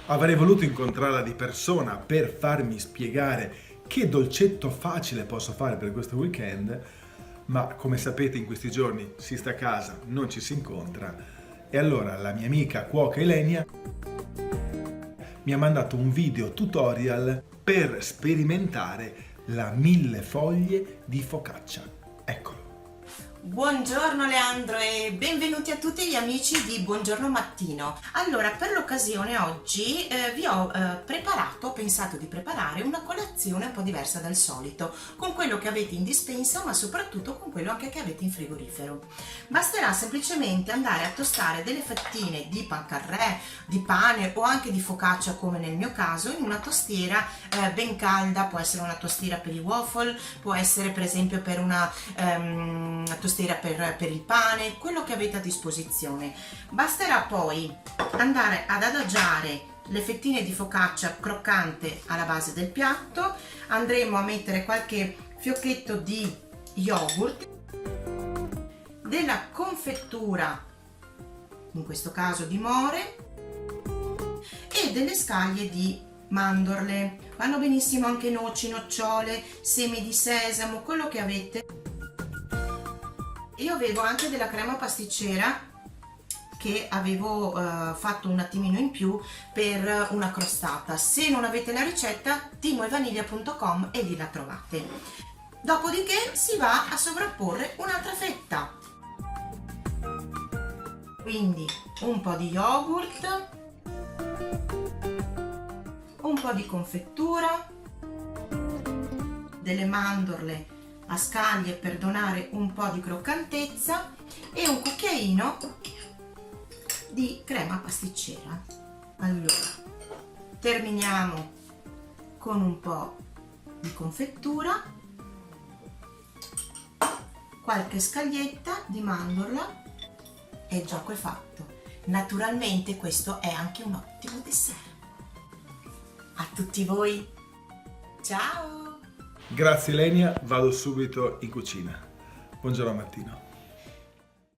Avrei voluto incontrarla di persona per farmi spiegare che dolcetto facile posso fare per questo weekend, ma come sapete in questi giorni si sta a casa, non ci si incontra, e allora la mia amica cuoca Ilenia mi ha mandato un video tutorial per sperimentare la 1000 foglie di focaccia. Eccolo. Buongiorno Leandro e benvenuti a tutti gli amici di Buongiorno Mattino. Allora, per l'occasione oggi vi ho ho pensato di preparare una colazione un po' diversa dal solito, con quello che avete in dispensa, ma soprattutto con quello anche che avete in frigorifero. Basterà semplicemente andare a tostare delle fettine di pancarré, di pane o anche di focaccia, come nel mio caso, in una tostiera ben calda. Può essere una tostiera per i waffle, può essere per esempio per una tostiera per il pane, quello che avete a disposizione. Basterà poi andare ad adagiare le fettine di focaccia croccante alla base del piatto. Andremo a mettere qualche fiocchetto di yogurt, della confettura, in questo caso di more, e delle scaglie di mandorle. Vanno benissimo anche noci, nocciole, semi di sesamo, quello che avete. Io avevo anche della crema pasticcera che avevo fatto un attimino in più per una crostata. Se non avete la ricetta, timoevaniglia.com e lì la trovate. Dopodiché si va a sovrapporre un'altra fetta. Quindi un po' di yogurt, un po' di confettura, delle mandorle a scaglie per donare un po' di croccantezza e un cucchiaino di crema pasticcera. Allora, terminiamo con un po' di confettura, qualche scaglietta di mandorla e il gioco è fatto. Naturalmente questo è anche un ottimo dessert. A tutti voi, ciao! Grazie Ilenia, vado subito in cucina. Buongiorno Mattino.